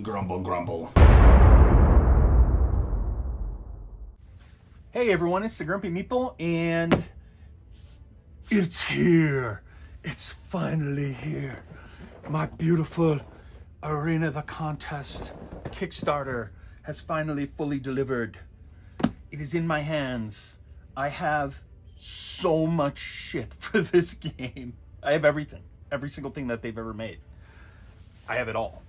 Grumble, grumble. Hey everyone, it's the Grumpy Meeple, and it's here. It's finally here. My beautiful Arena the Contest Kickstarter has finally fully delivered. It is in my hands. I have so much shit for this game. I have everything. Every single thing that they've ever made. I have it all.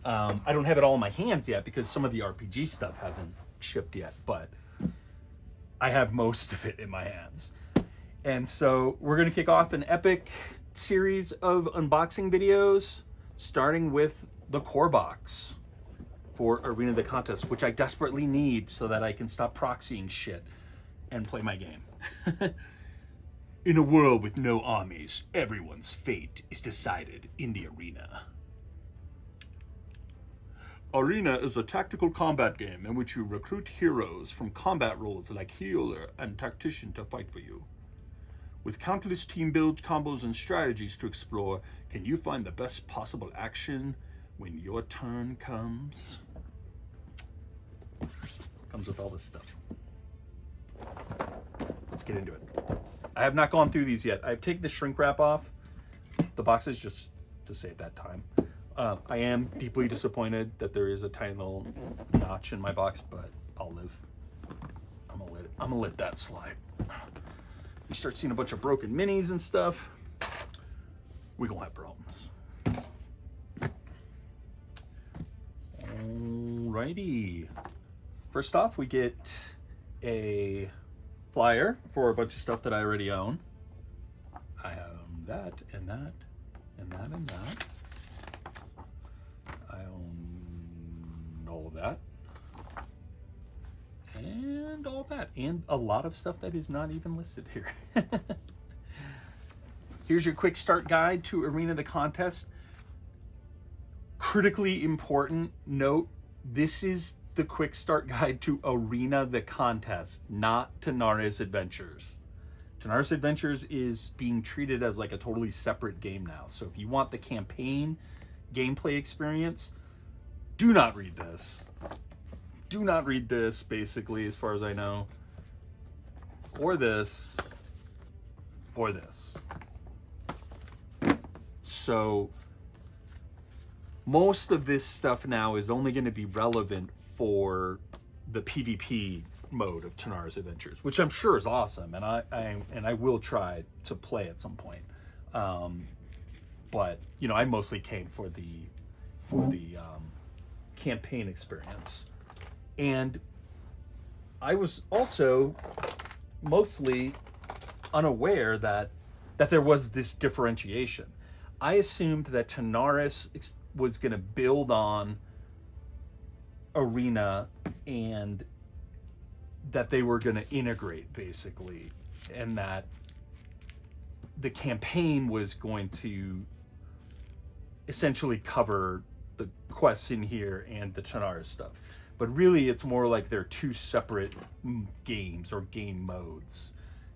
I don't have it all in my hands yet because some of the RPG stuff hasn't shipped yet, but I have most of it in my hands. And so we're going to kick off an epic series of unboxing videos, starting with the core box for Arena the Contest, which I desperately need so that I can stop proxying shit and play my game. In a world with no armies, everyone's fate is decided in the arena. Arena is a tactical combat game in which you recruit heroes from combat roles like healer and tactician to fight for you. With countless team builds, combos, and strategies to explore, can you find the best possible action when your turn comes? Comes with all this stuff. Let's get into it. I have not gone through these yet. I've taken the shrink wrap off the boxes just to save that time. I am deeply disappointed that there is a tiny little notch in my box, but I'll live. I'm gonna let that slide. We start seeing a bunch of broken minis and stuff, we gonna have problems. Alrighty. First off, we get a flyer for a bunch of stuff that I already own. I own that and that and that and that. I own all of that and all that and a lot of stuff that is not even listed here. Here's your quick start guide to Arena the Contest. Critically important note, this is the quick start guide to Arena the Contest, not Tanaris Adventures. Tanaris Adventures is being treated as like a totally separate game now. So if you want the campaign gameplay experience, do not read this. Do not read this, basically, as far as I know. Or this. Or this. So most of this stuff now is only going to be relevant for the PvP mode of Tanaris Adventures, which I'm sure is awesome, and I will try to play at some point. But you know, I mostly came for the campaign experience, and I was also mostly unaware that there was this differentiation. I assumed that Tanaris was going to build on Arena and that they were going to integrate, basically, and that the campaign was going to essentially cover the quests in here and the Tanaris stuff. But really, it's more like they're two separate games or game modes,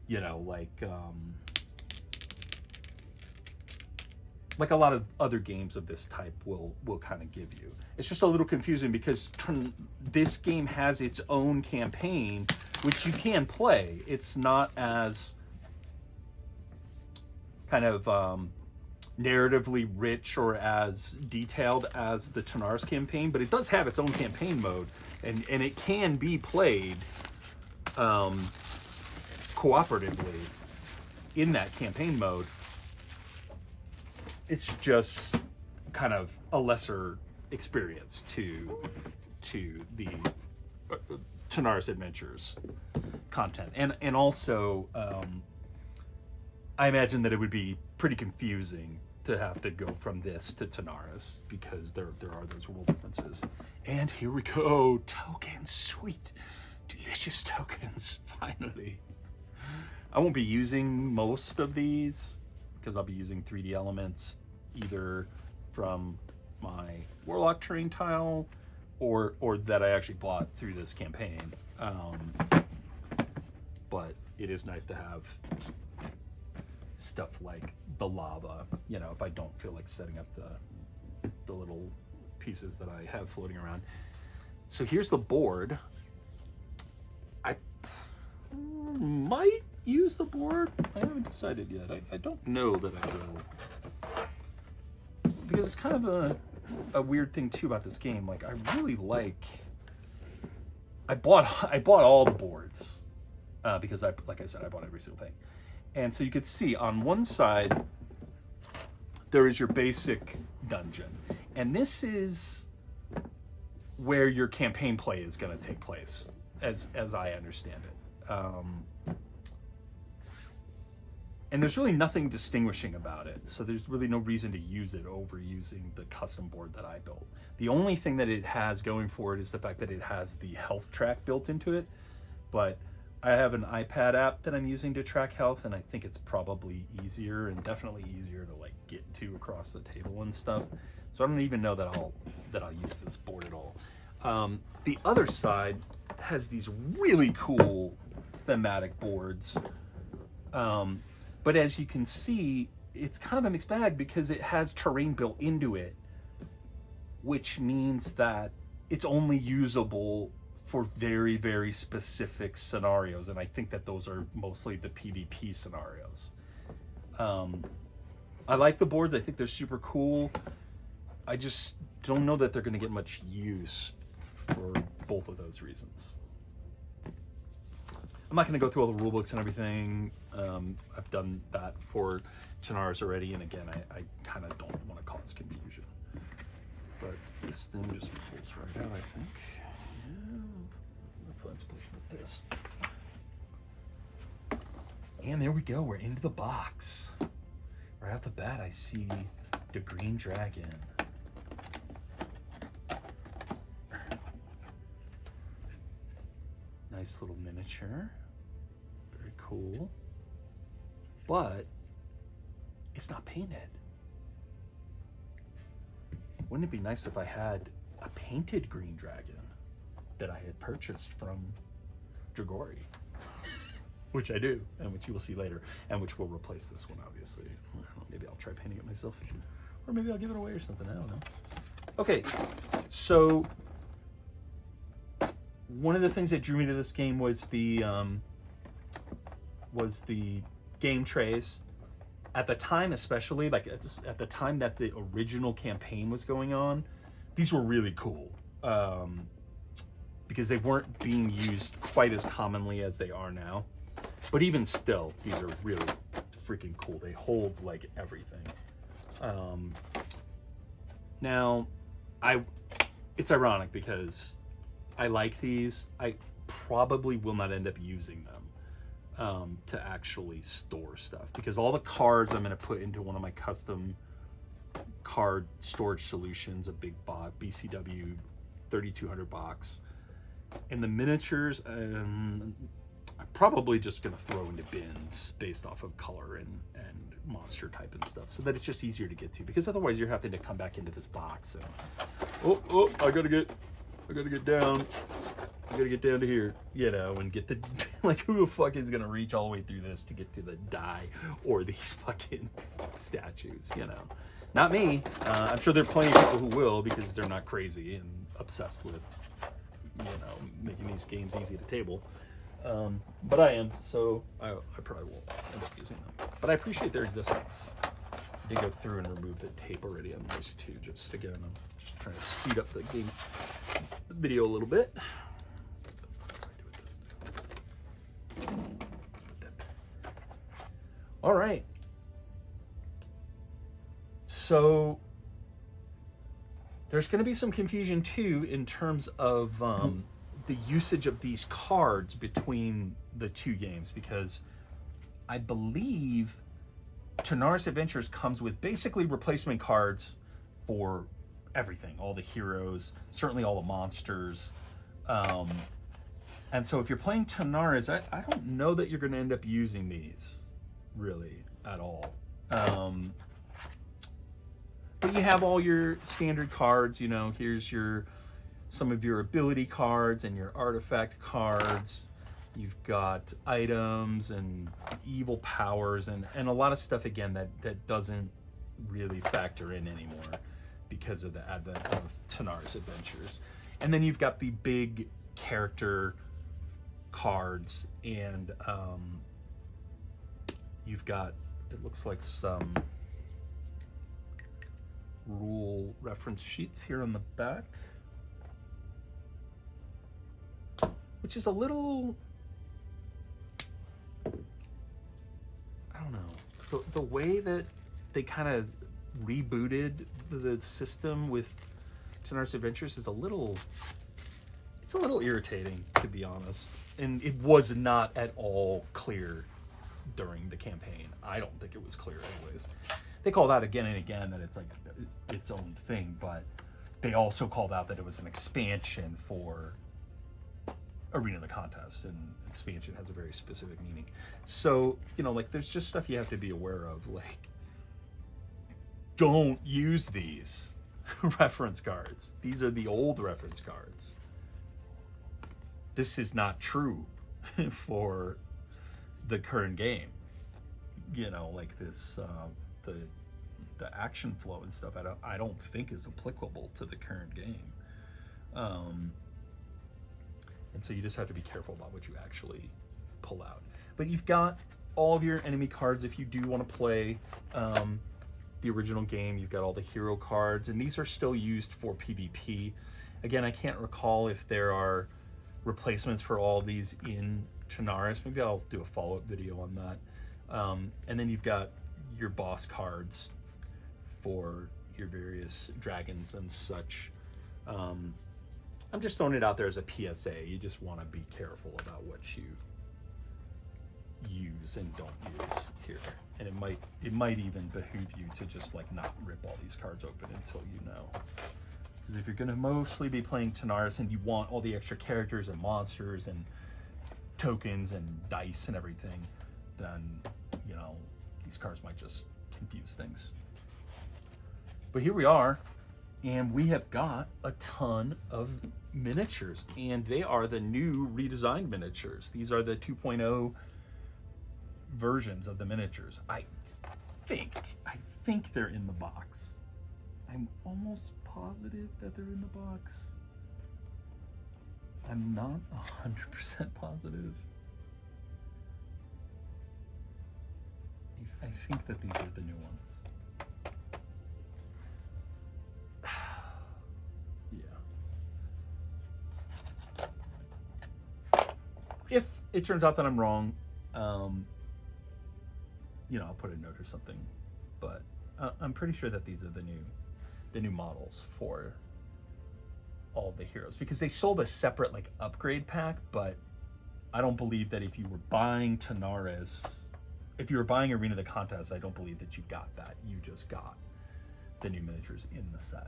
you know, like a lot of other games of this type will kind of give you. It's just a little confusing because this game has its own campaign, which you can play. It's not as kind of narratively rich or as detailed as the Tanaris campaign, but it does have its own campaign mode, and it can be played cooperatively in that campaign mode. It's just kind of a lesser experience to the Tanaris Adventures content, and also I imagine that it would be pretty confusing to have to go from this to Tanaris because there are those rule differences. And here we go, tokens, sweet, delicious tokens, finally. I won't be using most of these because I'll be using 3D elements either from my Warlock terrain tile or that I actually bought through this campaign. But it is nice to have stuff like the lava, you know, if I don't feel like setting up the little pieces that I have floating around. So here's the board. I might use the board. I haven't decided yet. I don't know that I will. Because it's kind of a weird thing too about this game. Like, I really like... I bought all the boards because like I said, I bought every single thing. And so you could see on one side, there is your basic dungeon. And this is where your campaign play is going to take place, as I understand it. And there's really nothing distinguishing about it, so there's really no reason to use it over using the custom board that I built. The only thing that it has going for it is the fact that it has the health track built into it, but I have an iPad app that I'm using to track health, and I think it's probably easier and definitely easier to like get to across the table and stuff. So I don't even know that I'll use this board at all. The other side has these really cool thematic boards. But as you can see, it's kind of a mixed bag because it has terrain built into it, which means that it's only usable for very, very specific scenarios. And I think that those are mostly the PvP scenarios. I like the boards. I think they're super cool. I just don't know that they're going to get much use for both of those reasons. I'm not going to go through all the rule books and everything. I've done that for Chernarus already, and again, I kind of don't want to cause confusion. But this thing just pulls right out, I think. Yeah. Let's put this. And there we go. We're into the box. Right off the bat, I see the green dragon. Nice little miniature. Very cool. But it's not painted. Wouldn't it be nice if I had a painted green dragon that I had purchased from Dragori? Which I do, and which you will see later, and which will replace this one, obviously. I don't know, maybe I'll try painting it myself. Or maybe I'll give it away or something, I don't know. Okay, so one of the things that drew me to this game was the game trays. At the time, especially, like at the time that the original campaign was going on, these were really cool because they weren't being used quite as commonly as they are now. But even still, these are really freaking cool. They hold like everything. Now, it's ironic because I like these. I probably will not end up using them to actually store stuff because all the cards I'm going to put into one of my custom card storage solutions, a big BCW 3200 box, and the miniatures I'm probably just going to throw into bins based off of color and monster type and stuff, so that it's just easier to get to, because otherwise you're having to come back into this box and I gotta get down. I gotta get down to here, you know, and get the, like, who the fuck is gonna reach all the way through this to get to the die or these fucking statues, you know? Not me. I'm sure there are plenty of people who will, because they're not crazy and obsessed with, you know, making these games easy to table. But I am, so I probably won't end up using them. But I appreciate their existence. I did go through and remove the tape already on this too, just again, I'm just trying to speed up the video a little bit. All right. So there's going to be some confusion too in terms of the usage of these cards between the two games, because I believe Chernarus Adventures comes with basically replacement cards for everything, all the heroes, certainly all the monsters. And so if you're playing Chernarus, I don't know that you're going to end up using these really at all. But you have all your standard cards, you know, here's some of your ability cards and your artifact cards. You've got items and evil powers and a lot of stuff, again, that doesn't really factor in anymore. because of the advent of Tanaris Adventures. And then you've got the big character cards, and you've got, it looks like some rule reference sheets here on the back, which is a little, I don't know, the way that they kind of rebooted the system with Tanaris Adventures is a little, it's a little irritating, to be honest. And it was not at all clear during the campaign. I don't think it was clear anyways. They called out again and again that it's like its own thing, but they also called out that it was an expansion for Arena of the Contest, and expansion has a very specific meaning. So, you know, like, there's just stuff you have to be aware of, like, don't use these reference cards. These are the old reference cards. This is not true for the current game. You know, like this, the action flow and stuff, I don't think is applicable to the current game. And so you just have to be careful about what you actually pull out. But you've got all of your enemy cards if you do want to play the original game. You've got all the hero cards, and these are still used for PvP. Again, I can't recall if there are replacements for all of these in Tanaris. Maybe I'll do a follow-up video on that. And then you've got your boss cards for your various dragons and such. I'm just throwing it out there as a PSA. You just want to be careful about what you use and don't use here. And it might even behoove you to just like not rip all these cards open until you know. Because if you're going to mostly be playing Tanaris and you want all the extra characters and monsters and tokens and dice and everything, then, you know, these cards might just confuse things. But here we are, and we have got a ton of miniatures, and they are the new redesigned miniatures. These are the 2.0 versions of the miniatures. I think they're in the box. I'm almost positive that they're in the box. I'm not 100% positive. I think that these are the new ones. Yeah. If it turns out that I'm wrong, you know, I'll put a note or something. But I'm pretty sure that these are the new models for all the heroes, because they sold a separate like upgrade pack, but I don't believe that if you were buying Tanaris, if you were buying Arena of the Contest, I don't believe that you got that. You just got the new miniatures in the set.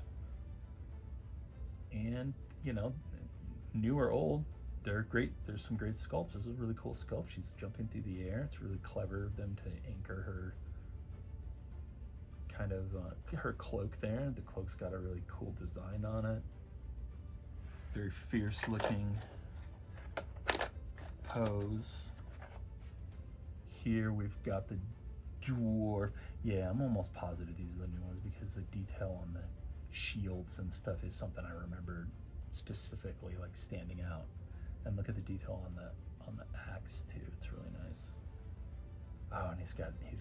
And, you know, new or old, they're great. There's some great sculpts. This is a really cool sculpt. She's jumping through the air. It's really clever of them to anchor her kind of her cloak there. The cloak's got a really cool design on it. Very fierce looking pose. Here we've got the dwarf. Yeah, I'm almost positive these are the new ones because the detail on the shields and stuff is something I remembered specifically, like standing out. And look at the detail on the axe too. It's really nice. Oh, and he's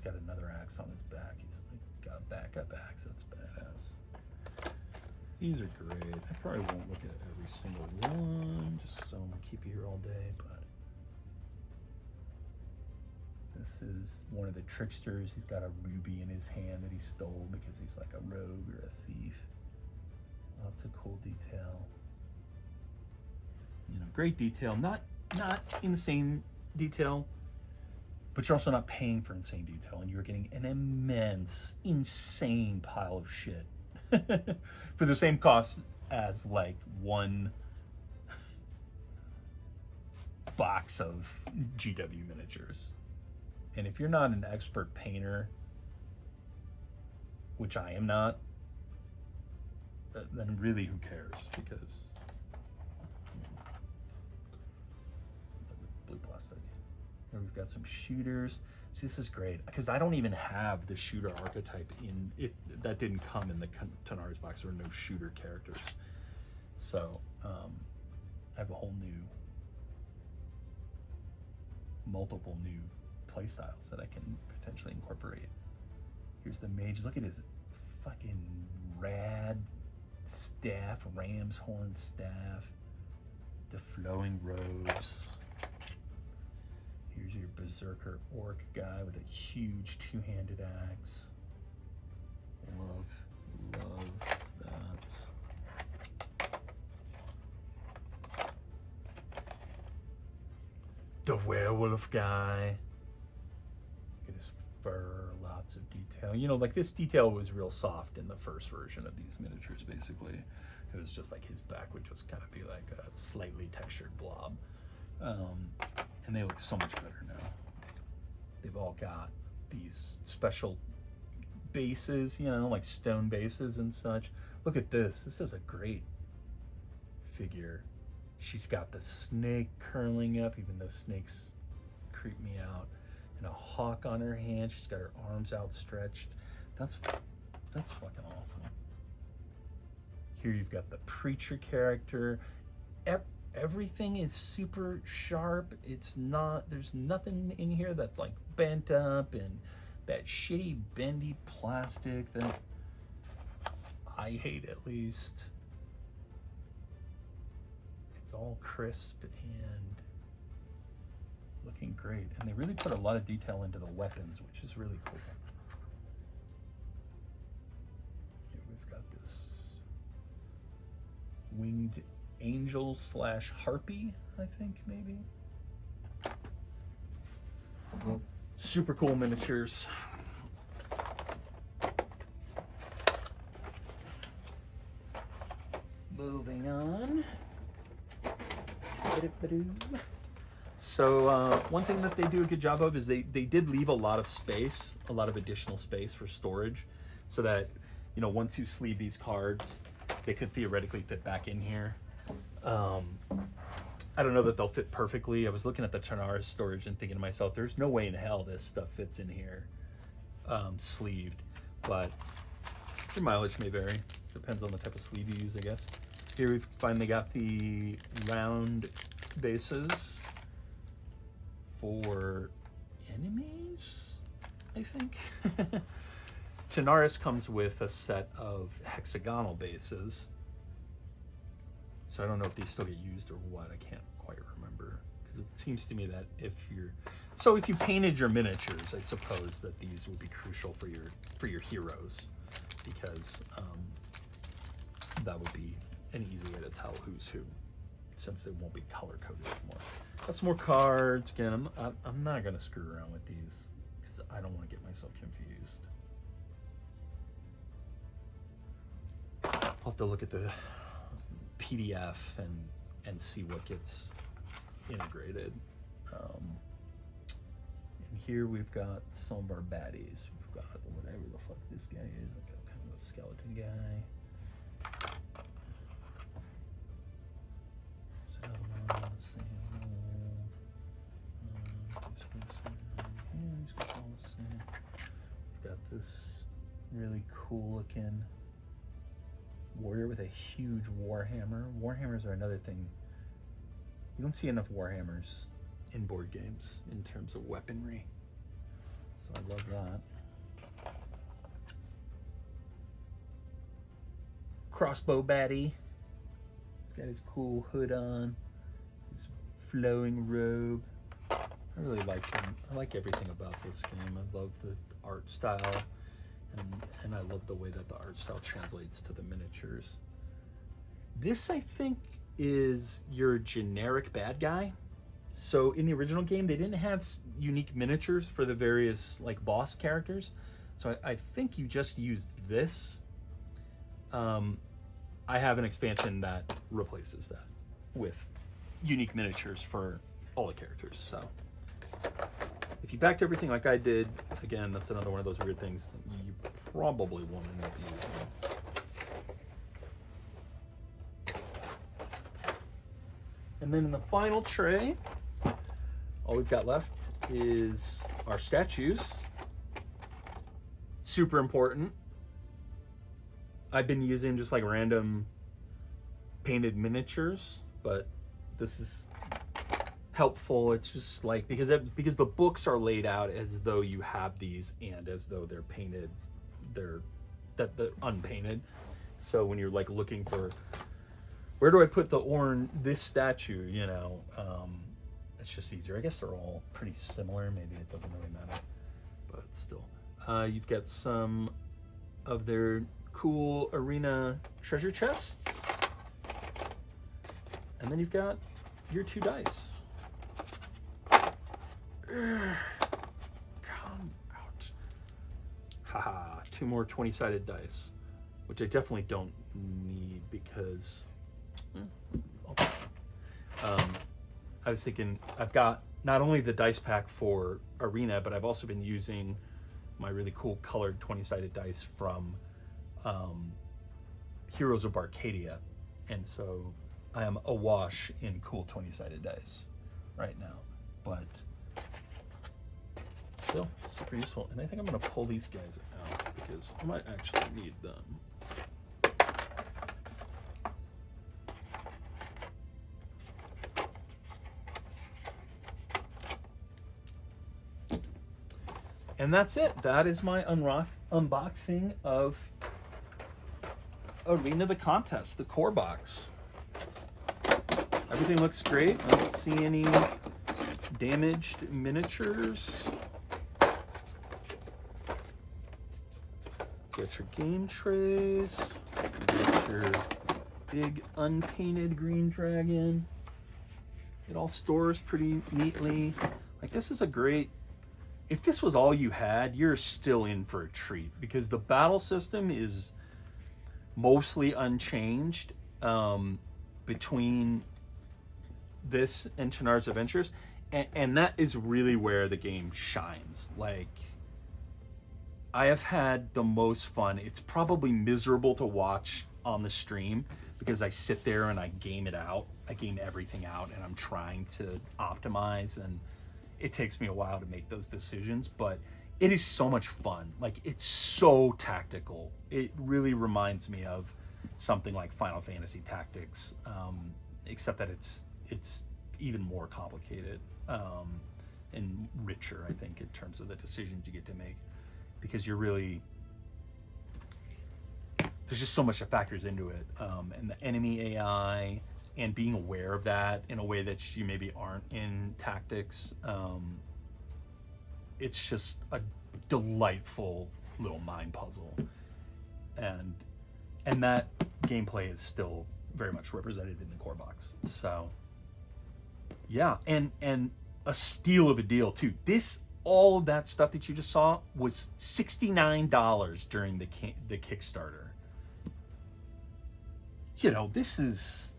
got another axe on his back. He's like got a backup axe. That's badass. These are great. I probably won't look at every single one just because I want to keep you here all day, but this is one of the tricksters. He's got a ruby in his hand that he stole because he's like a rogue or a thief. Lots of cool detail. You know, great detail. Not insane detail, but you're also not paying for insane detail, and you're getting an immense, insane pile of shit for the same cost as like one box of GW miniatures. And if you're not an expert painter, which I am not, then really who cares? Because blue plastic. Here we've got some shooters. See, this is great because I don't even have the shooter archetype in it. That didn't come in the Tanaris box. There were no shooter characters. So I have a whole new, multiple new play styles that I can potentially incorporate. Here's the mage. Look at his fucking rad staff, ram's horn staff, the flowing robes. Here's your berserker orc guy with a huge two-handed axe. Love that. The werewolf guy. Look at his fur, lots of detail. You know, like this detail was real soft in the first version of these miniatures, basically. It was just like his back would just kind of be like a slightly textured blob. And they look so much better now. They've all got these special bases, you know, like stone bases and such. Look at this. This is a great figure. She's got the snake curling up, even though snakes creep me out, and a hawk on her hand. She's got her arms outstretched. That's fucking awesome. Here you've got the preacher character. Everything is super sharp. It's not, there's nothing in here that's like bent up and that shitty bendy plastic that I hate, at least. It's all crisp and looking great. And they really put a lot of detail into the weapons, which is really cool. Here we've got this winged angel slash harpy, I think, maybe. Super cool miniatures. Moving on. So one thing that they do a good job of is they did leave a lot of space, a lot of additional space for storage, so that, you know, once you sleeve these cards, they could theoretically fit back in here. I don't know that they'll fit perfectly. I was looking at the Tanaris storage and thinking to myself, there's no way in hell this stuff fits in here sleeved, but your mileage may vary. Depends on the type of sleeve you use, I guess. Here we've finally got the round bases for enemies, I think. Tanaris comes with a set of hexagonal bases. So I don't know if these still get used or what. I can't quite remember, because it seems to me that if you painted your miniatures, I suppose that these would be crucial for your heroes, because that would be an easy way to tell who's who, since they won't be color coded anymore. Got some more cards. Again, I'm not gonna screw around with these because I don't want to get myself confused. I'll have to look at the PDF and see what gets integrated. And here we've got some of our baddies. We've got whatever the fuck this guy is. I've got kind of a skeleton guy. We've got this really cool looking warrior with a huge warhammer. Warhammers are another thing. You don't see enough warhammers in board games in terms of weaponry, so I love that. Crossbow baddie. He's got his cool hood on, his flowing robe. I really like him. I like everything about this game. I love the art style, and I love the way that the art style translates to the miniatures. This, I think, is your generic bad guy. So in the original game, they didn't have unique miniatures for the various like boss characters. So I think you just used this. I have an expansion that replaces that with unique miniatures for all the characters. So if you backed everything like I did, again, that's another one of those weird things that you probably won't end up using. And then in the final tray all we've got left is our statues. Super important. I've been using just like random painted miniatures, but this is helpful. It's just like because the books are laid out as though you have these and as though they're painted, they're unpainted. So when you're like looking for where do I put this statue, you know, it's just easier. I guess they're all pretty similar. Maybe it doesn't really matter, but still. You've got some of their cool arena treasure chests. And then you've got your 2 dice. Come out. Haha, 2 more 20-sided dice, which I definitely don't need because I was thinking I've got not only the dice pack for Arena, but I've also been using my really cool colored 20-sided dice from Heroes of Arcadia. And so I am awash in cool 20-sided dice right now. But still super useful. And I think I'm going to pull these guys out because I might actually need them. And that's it. That is my unboxing of Arena the Contest, the core box. Everything looks great. I don't see any damaged miniatures. Get your game trays. Get your big unpainted green dragon. It all stores pretty neatly. Like, this is a great... If this was all you had, you're still in for a treat because the battle system is mostly unchanged between this and Channard's Adventures, and that is really where the game shines. Like, I have had the most fun. It's probably miserable to watch on the stream because I sit there and I game it out. I game everything out and I'm trying to optimize, and it takes me a while to make those decisions, but it is so much fun. Like, it's so tactical. It really reminds me of something like Final Fantasy Tactics, except that it's even more complicated and richer, I think, in terms of the decisions you get to make, because you're really, there's just so much that factors into it, and the enemy AI, and being aware of that in a way that you maybe aren't in Tactics. It's just a delightful little mind puzzle. And that gameplay is still very much represented in the core box. So yeah, and a steal of a deal too. All of that stuff that you just saw was $69 during the Kickstarter. You know, this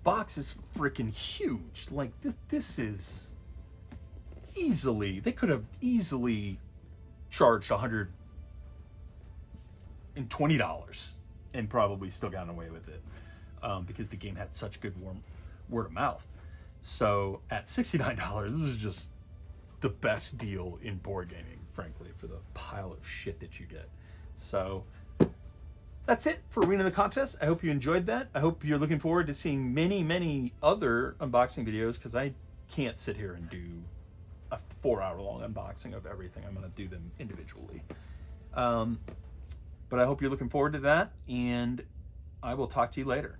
box is freaking huge. Like, this is easily, they could have easily charged $120 and probably still gotten away with it, because the game had such good word of mouth. So at $69, this is just the best deal in board gaming, frankly, for the pile of shit that you get. So that's it for Arena the Contest. I hope you enjoyed that. I hope you're looking forward to seeing many, many other unboxing videos, because I can't sit here and do a 4-hour-long unboxing of everything. I'm going to do them individually. But I hope you're looking forward to that, and I will talk to you later.